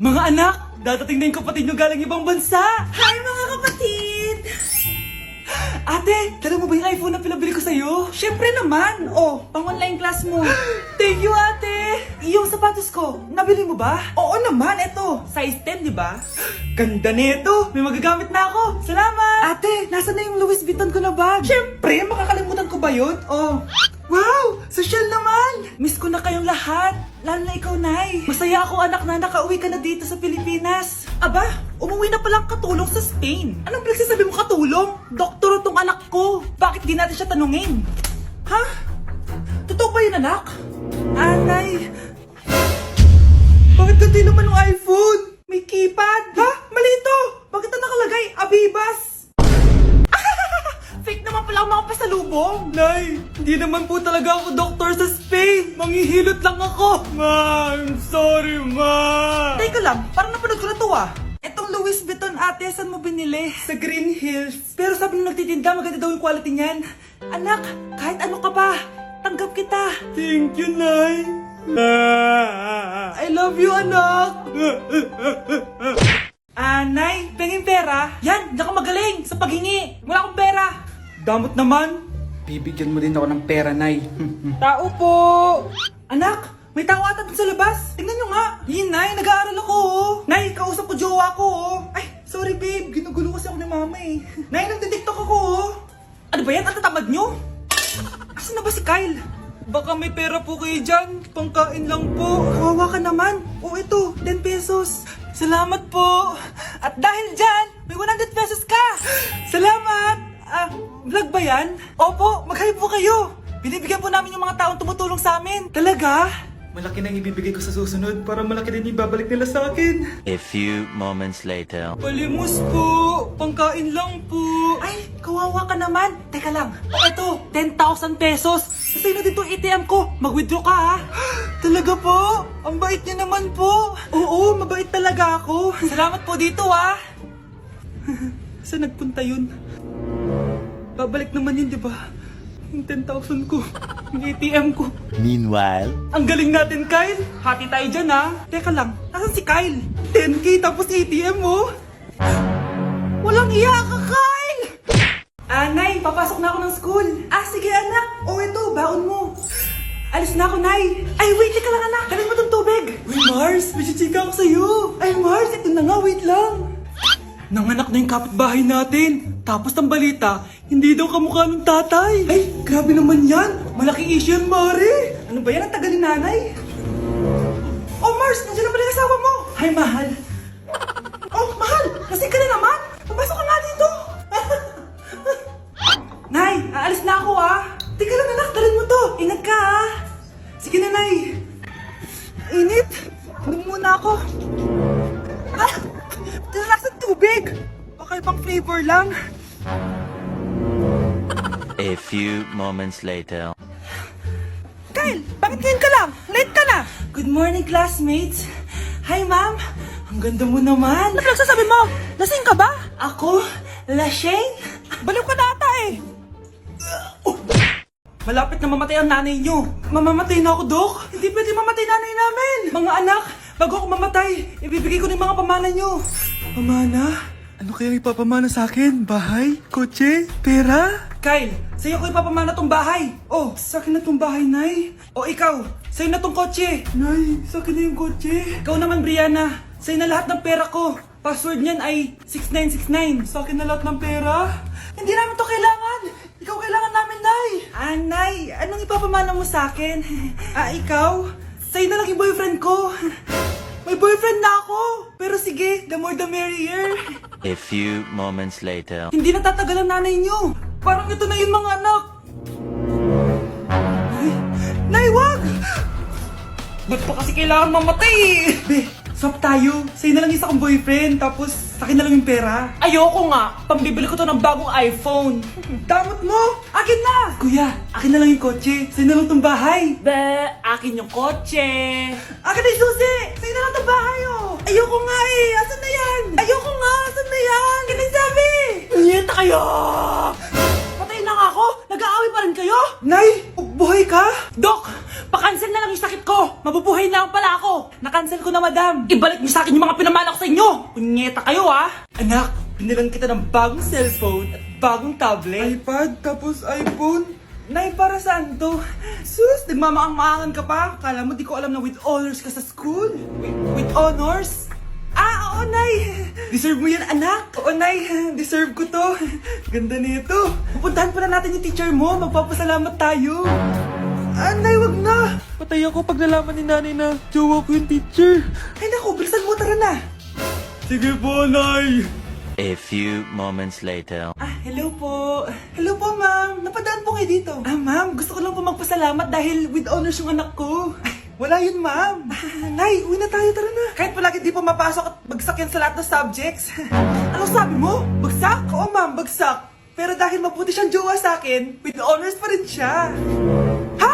Mga anak, dadating na yung kapatid nyo galing ibang bansa. Hi mga kapatid! Ate, dala mo ba yung iPhone na pinabili ko sa'yo? Syempre naman! Oh, pang-online class mo. Thank you, ate! Yung sapatos ko, nabili mo ba? Oo naman, eto. Size 10, di ba? Ganda nito! May magagamit na ako! Salamat! Ate, nasa na yung Louis Vuitton ko na bag? Syempre, makakalimutan ko ba yun? Oh, Wow! Social naman! Miss ko na kayong lahat! Lalo na ikaw, Nay! Masaya ako, anak, na nakauwi ka na dito sa Pilipinas! aba, umuwi na palang katulong sa Spain. Anong pinagsasabi mo katulong? Doktor tong anak ko. Bakit di natin siya tanungin? Ha? Totoo ba yun, anak? Nay! Bakit ganti naman yung iPhone? May keypad. Ha? Mali ito. Bakit na nakalagay? Abibas. Fake naman pala ang mga pasalubong. Nay, hindi naman po talaga ako doktor sa Spain. Manghihilot lang ako. Ma, I'm sorry, ma. Teka lang, parang napanood ko na to ah. Etong Louis Vuitton ate, saan mo binili? Sa Green Hills. Pero sabi nung nagtitinda, maganda daw yung quality niyan. Anak, kahit ano ka pa, tanggap kita. Thank you, Nay. I love you, anak. Nay, pengin pera? Yan, diyan ka magaling sa paghingi. Wala akong pera. Damot naman. Bibigyan mo din ako ng pera, Nay. Tao po. Anak, may tao ata dun sa labas. Tingnan nyo nga. Yun, Nay, nag-aaral ako oh. Nay, kausap ko jowa ko oh. Ay, sorry babe, ginugulo kasi ako ni mama eh. Nay, nagtitiktok ako oh. Ano ba yan? Ang tatamad nyo? Asan na ba si Kyle? Baka may pera po kayo dyan. Pangkain lang po. Kawawa ka naman. Oh, ito, 10 pesos. Salamat po. At dahil dyan, may 100 pesos ka. Salamat. Vlog ba yan? Opo, mag-hi po kayo. Binibigyan po namin yung mga taong tumutulong sa amin. Talaga? Malaki nang ibibigay ko sa susunod para malaki din ibabalik nila sa akin. A few moments later. Palimos po. Pangkain lang po. Ay, kawawa ka naman. Teka lang. O eto, 10,000 pesos. Sasay na din itong ATM ko. Mag-withdraw ka ha. Talaga po? Ang bait niya naman po. Oo, mabait talaga ako. Salamat po dito ha. Saan nagpunta yun? Babalik naman yun, di ba? Yung 10,000 ko. Yung ATM ko. Meanwhile. Ang galing natin, Kyle. Hati tayo dyan, ha? Teka lang, nasan si Kyle? 10K tapos ATM mo. Walang iya ka, Kyle! Nay, papasok na ako ng school. Sige anak. O ito, baon mo. Alis na ako, Nay. Ay, wait, teka lang anak. Dalhin mo tong tubig. Uy, Mars, may chichika ako sa'yo. Ay, Mars, ito na nga, wait lang. Nanganak na yung kapitbahay natin. Tapos ang balita, hindi daw kamukha ng tatay. Ay, grabe naman yan. Malaking issue yan, Mari. Ano ba yan? Ang tagal ni nanay. Oh, Mars, nandiyan na pala yung asawa mo. Hi, mahal. Oh, mahal, lasing ka na naman. Papasok ka nga dito. Nay, aalis na ako ah. Teka lang anak, dalhin mo to. Ingat ka ah. Sige na, Nay. Init. Inom muna ako. Ah, tinalasan tubig. Baka ibang flavor lang. A few moments later. Kyle, bakit ngayon ka lang? Late ka na. Good morning, classmates. Hi, ma'am. Ang ganda mo naman. Ano nagsasabi mo? Lasing ka ba? Ako? Lasheng? Baliw ka na ata eh. Malapit na mamatay ang nanay nyo. Mamamatay na ako, Dok. Hindi pwede mamatay nanay namin. Mga anak, bago ako mamatay, ibibigay ko na yung mga pamana nyo. Pamana? Ano kaya ipapamana sa akin? Bahay? Kotse? Pera? Kyle, sa'yo ko ipapamana tong bahay. Oh, sa akin na tong bahay, Nay. O ikaw, sa'yo na tong kotse. Nay, sa akin na yung kotse. Ikaw naman, Brianna, sa'yo na lahat ng pera ko. Password niyan ay 6969. Sa akin na lahat ng pera? Hindi namin to kailangan. Ikaw kailangan namin, Nay. Nay, anong ipapamana mo sa akin? Ikaw? Sa'yo na lang yung boyfriend ko. May boyfriend na ako. Pero sige, the more the merrier. A few moments later. Hindi natatagal ang nanay nyo. Parang ito na yung mga anak. Nay, wag! Ba't pa kasi kailangan mamatay eh? Swap tayo. Sa'yo na lang isa kong boyfriend, tapos sa akin na lang yung pera. Ayoko nga. Pambibili ko to ng bagong iPhone. Damot mo! Akin na! Kuya, akin na lang yung kotse. Sa'yo na lang tong bahay. Akin yung kotse. Akin na yung susi! Sa'yo na lang tong bahay oh! Ayoko nga eh! Asan na yan? Ayoko nga! Asan na yan? Kinasabi! Niyeta kayo! Patay na nga ako. Nag-aaway pa rin kayo? Nay! Buhay ka? Dok, Pa-cancel na lang yung sakit ko! Mabubuhay na lang pala ako! Na-cancel ko na, madam! Ibalik niyo sa akin yung mga pinamala ko sa inyo! Punyeta kayo, ha! Anak, binilang kita ng bagong cellphone at bagong tablet. iPad, tapos iPhone. Nay, para saan to? Sus, nagmamaang-maangan ka pa? Kala mo di ko alam na with honors ka sa school? With honors? Ah, oo, Nay! Deserve mo yan, anak! Oo, Nay! Deserve ko to! Ganda nito! Pupuntahan pa na natin yung teacher mo! Magpapasalamat tayo! Ah, Nay, wag na! Patay ako pag nalaman ni nanay na jowa ko yung teacher. Ay, naku, bilisan mo, tara na! Sige po, Nay. A few moments later. Ah, hello po. Hello po, ma'am. Napadaan po kayo dito. Ah, ma'am, gusto ko lang po magpasalamat dahil with honors yung anak ko. Ay, wala yun, ma'am. Nay, uwi na tayo, tara na. Kahit palagi di po mapasok at bagsak yan sa lahat ng subjects. Ano sabi mo? Bagsak? Oo, ma'am, bagsak. Pero dahil mabuti siyang jowa sa akin, with honors pa rin siya. Ha?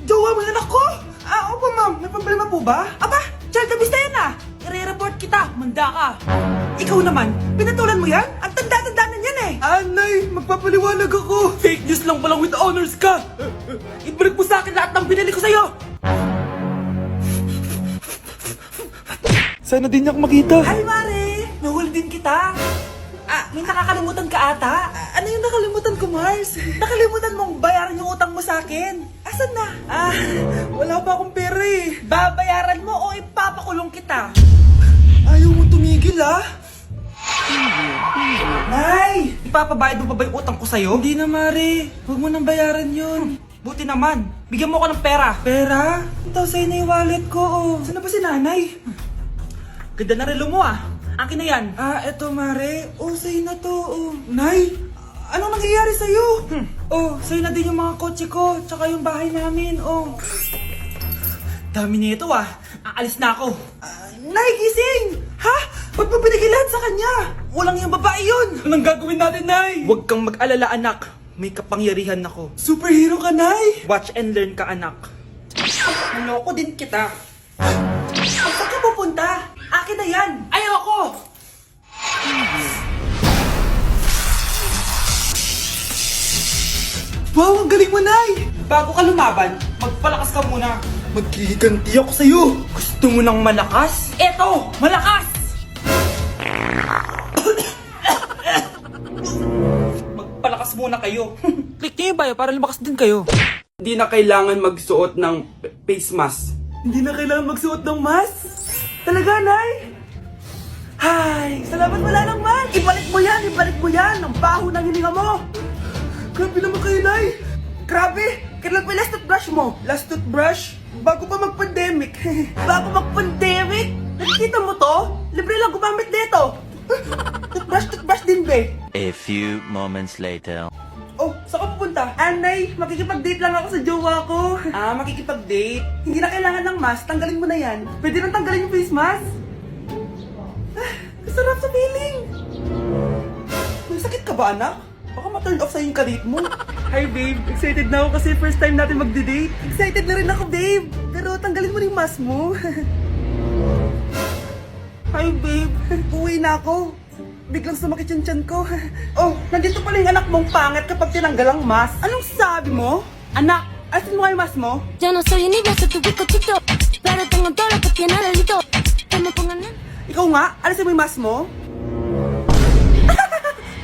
Jowa mo yung anak ko? Ah, opo, ma'am. May problema po ba? Aba, child abuse na yan ah. I-report kita, manda ka. Ikaw naman, pinatulan mo yan? Ang tanda-tanda na yan eh. Anay, magpapaliwanag ako. Fake news lang palang with honors ka. Ibalik mo sa akin lahat ng binili ko sa'yo. Sana din niya ako makita. Hi, Mare. Nahuli din kita. Ah, may nakakalimutan ka ata. Ano yung nakalimutan ko, Mars? Nakalimutan mong bayaran yung utang mo sa akin. Asan na? Ah, Wala pa akong pera eh. babayaran mo o ipapakulong kita. Ayaw mo tumigil ah. Nay! Ipapabayad mo pa ba yung utang ko sa'yo? Hindi na, Mare. Huwag mo nang bayaran yun. Buti naman. Bigyan mo ako ng pera. Pera? Ito, sa'yo na yung wallet ko. Oh. Saan na ba si nanay? Ganda na relo mo ah. Akin na yan. Ah, eto, Mare. Oh, sa'yo na to. Oh. Nay, anong nangyayari sa'yo? Oh, sa'yo na din yung mga kotse ko, tsaka yung bahay namin. Oh. Dami nito ah. Aalis na ako. Nay, gising! Ha? Ba't mo binigay lahat sa kanya? Walang yung babae yun! Anong gagawin natin, Nay? Huwag kang mag-alala, anak. May kapangyarihan ako. Superhero ka, Nay. Watch and learn ka, anak. Naloko din kita. Saan ka pupunta? Akin na yan! Ayoko! Wow, ang galing mo, Nay. Bago ka lumaban, magpalakas ka muna. Maghihiganti ako sa'yo. Gusto mo ng malakas? Eto! Malakas! Magpalakas muna kayo. Click niyo yung bio para lumakas din kayo. Hindi na kailangan magsuot ng face mask. Hindi na kailangan magsuot ng mask. Talaga, Nay? Ay, salamat wala lang man. Ibalik mo yan, ibalik mo yan. Ang baho ng hininga mo. Grabe naman kayo, Nay. Grabe, kailan pa yung last toothbrush mo? Last toothbrush, bago pa mag-pandemic. Bago mag-pandemic? Nakikita mo to? Libre lang gumamit dito. Toothbrush din be. A few moments later. Oh, saan ka pupunta? Anay, makikipag-date lang ako sa jowa ko. Ah, makikipag-date? Hindi na kailangan ng mask, tanggalin mo na yan. Pwede nang tanggalin yung face mask? Ah, sarap sa feeling. May sakit ka ba, anak? Baka ma-turn off sa'yo yung karit mo. Hi, babe. Excited na ako kasi first time natin magde-date. Excited na rin ako, babe. Pero tanggalin mo rin yung mask mo. Hi, babe. Uwi na ako. Biglang sumakit yung tiyan ko. Oh, nandito pala yung anak mong pangit kapag tinanggal ang mask. Anong sabi mo? Anak, asin mo nga yung mask mo? Yo no soy envidioso, tu pico chito, pero tengo todo lo que tiene delito. Que me pongan en... Ikaw nga, alisin mo yung mask mo?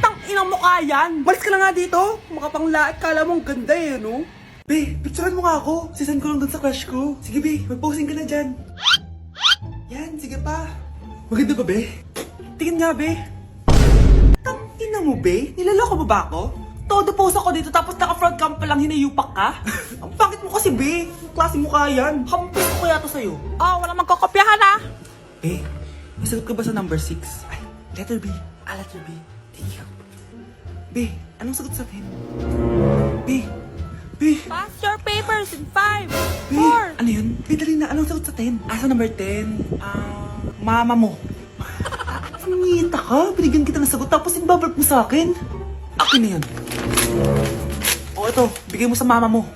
Tang inang mukha yan! Malis ka na nga dito! Makapanglait, kala mo ang ganda eh, no? Be, picturean mo nga ako. Sisend ko lang dun sa crush ko. Sige, be, mag-posing ka na dyan. Yan, sige pa. Maganda ba, be? Tingin nga, be. Tang ina mo, be? Nilaloko mo ba ako? Todo post ako dito tapos naka-front cam pa lang hinayupak ka? Ang pangit mo kasi, be. Ang klase mukha yan. Hampis ko kaya to sa'yo. Oh, wala magkakopyahan ah! Be, nasagot ka ba sa number 6? Ay, letter B. Ah, letter B. Thank you. Be, anong sagot sa atin? Be, Be, Pass your papers in 5, Be, 4. ano yun? Be, dali na. Anong sagot sa 10? Ah, sa number 10. Mama mo. Sumingita ka? Binigyan kita ng sagot tapos ibabalik mo sa akin? Akin na yan. O, ito. Bigay mo sa mama mo.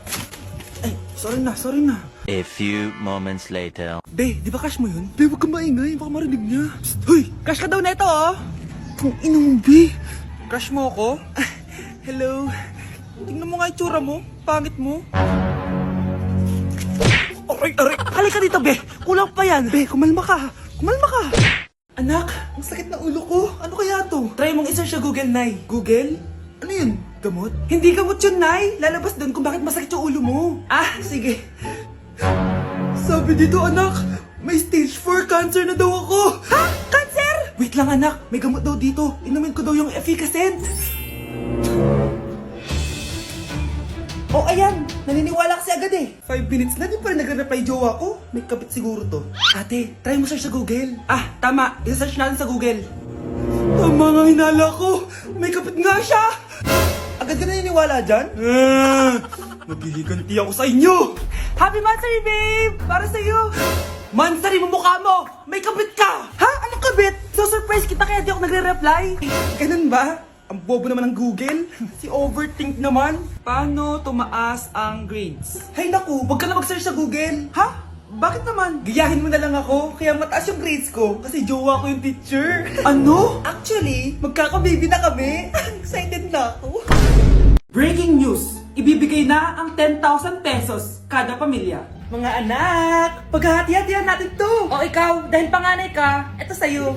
Ay, sorry na, sorry na. A few moments later. Be, di ba crush mo yun? Be, huwag kang maingay. Baka marinig niya. Psst, hoy! Crush ka daw na ito, oh. Kung inong, Be. Crush mo ako? Hello. Tingnan mo nga yung tsura mo. Pangit mo. Aray! Halika dito, be! Kulang pa yan! Be, kumalma ka! Kumalma ka! Anak, ang sakit ng ulo ko. Ano kaya to? Try mong i-search sa Google, Nay. Google? Ano yun? Gamot? Hindi gamot yun, Nay. Lalabas doon kung bakit masakit yung ulo mo. Ah, sige. Sabi dito, anak, may stage 4 cancer na daw ako. Ha? Cancer? Wait lang, anak. May gamot daw dito. Inumin ko daw yung Efficacent. Oh, ayan. Naniniwala kasi agad eh. 5 minutes na, di pa rin nagre-reply jowa ko. May kabit siguro to. Ate, try mo search sa Google. Ah, tama. I-search natin sa Google. Tama nga hinala ko. May kapit nga siya. Agad ka naniniwala dyan? Maghihiganti ako sa inyo. Happy Mansari, babe! Para sa'yo. Mansari mo mukha mo! May kabit ka! Ha? Anong kabit? So surprise kita kaya di ako nagre-reply. Ganun ba? Ang bobo naman ng Google. Si overthink naman. Paano tumaas ang grades? Hay naku, wag ka na mag-search sa Google. Ha? Bakit naman? Gayahin mo na lang ako, kaya mataas yung grades ko. Kasi jowa ko yung teacher. Ano? Actually, magkakababy na kami. Excited na ako. Breaking news! Ibibigay na ang 10,000 pesos kada pamilya. Mga anak, paghahati-hatihan natin to. O ikaw, dahil panganay ka, eto sa'yo.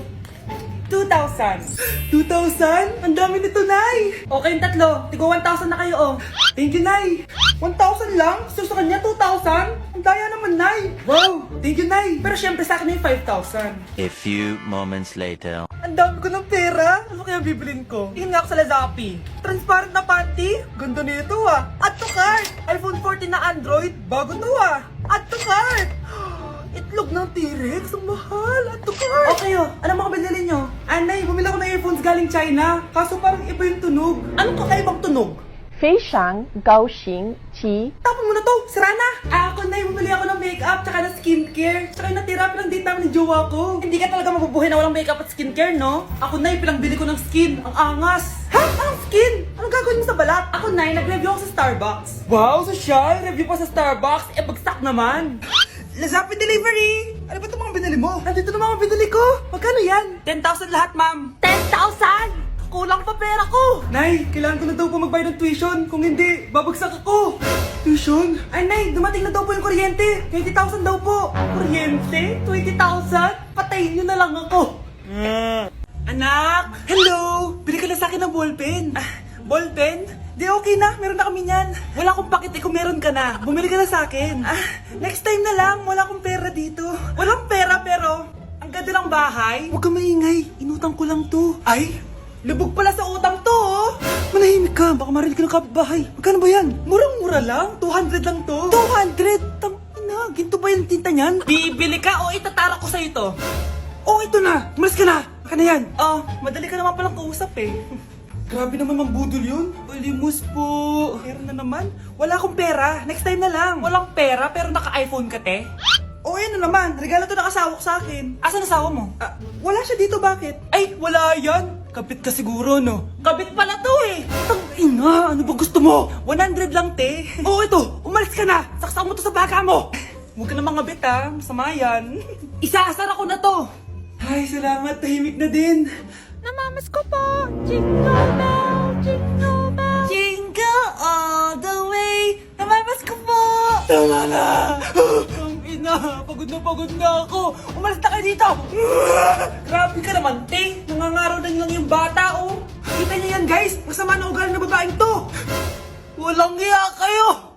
2,000. 2,000? Ang dami nito, Nay! Okay yung tatlo. Tigo 1,000 na kayo, oh. Thank you, Nay. 1,000 lang? So sa kanya, 2,000? Ang daya naman, Nay. Wow! Thank you, Nay. Pero syempre sa akin yung 5,000. A few moments later. Ang dami ko ng pera. Ano kaya bibilin ko? Tingin nga ako sa Lazappi. Transparent na panty? Ganda nito ah. Add to cart! iPhone 14 na Android? Bago to ah. Add to cart! Itlog ng T-Rex? Ang mahal! Add to cart! Okay oh, ano mga binili nyo? Anay, bumili ako ng earphones galing China. Kaso parang iba yung tunog. Anong kakaibang tunog? 非常高兴其 Tapon mo na to! Sira na! Ako na bumili ako ng makeup tsaka ng skincare. Tsaka yung natira pinang date namin ni jowa ko. Hindi ka talaga mabubuhay na walang makeup at skincare, no? Ako na pinangbili ko ng skin. Ang angas! Ha? Anong skin? Anong gagawin mo sa balat? Ako na nag-review ako sa Starbucks. Wow, social! Review pa sa Starbucks? Eh, bagsak naman! Lazappi Delivery! Ano ba itong mga binili mo? Nandito na mga binili ko! Magkano yan? 10,000 lahat, ma'am! 10,000 Kulang pa pera ko! Nay, kailangan ko na daw po magbayad ng tuition. Kung hindi, babagsak ako. Tuition? Ay, Nay, dumating na daw po yung kuryente. 20,000 daw po. Kuryente? 20,000? Patayin niyo na lang ako. Anak! Hello! Bili ka na sa akin ng ballpen. Ballpen? Di okay na, meron na kami niyan. Wala akong pakit kung meron ka na. Bumili ka na sa akin. Next time na lang, wala akong pera dito. Walang pera pero, ang ganda ng bahay. Huwag ka maingay, inutang ko lang to. Ay, lubog pala sa utang to, oh! Manahimik ka, baka marinig ka ng kapitbahay. Magkano ba yan? Murang-mura lang, 200 lang to. 200? Tangina, ginto ba yung tinta niyan? Bibili ka o itatara ko sa ito? Oh, ito na! Umalis ka na! Baka na yan! Oh, madali ka naman palang kausap eh. Grabe naman mambudol yun. Ulimus po. Meron na naman. Wala akong pera. Next time na lang. Walang pera pero naka-iPhone ka, te? O ano naman, regalo to ng asawa ko sa akin. Asan asawa mo? Wala siya dito, bakit? Ay, wala yan. Kabit ka siguro, no? Kabit pala to eh. Tangina, ano ba gusto mo? 100 lang, te. Oo, ito, umalis ka na. Saksak mo to sa baka mo. Huwag ka na mga bit, ha. Masama yan. Isaasar ako na to. Ay, salamat. Tahimik na din. Namamas ko po jingle bell jingle bell Jingle all the way. Namamas ko po. Tama na. Ang ina, pagod na ako. Umalis na kayo dito. Grabe ka naman, te. Nangangaraw na lang yung bata, oh. Kita niyo yan, guys. Masama na ugali na babaeng to. Walang iya kayo.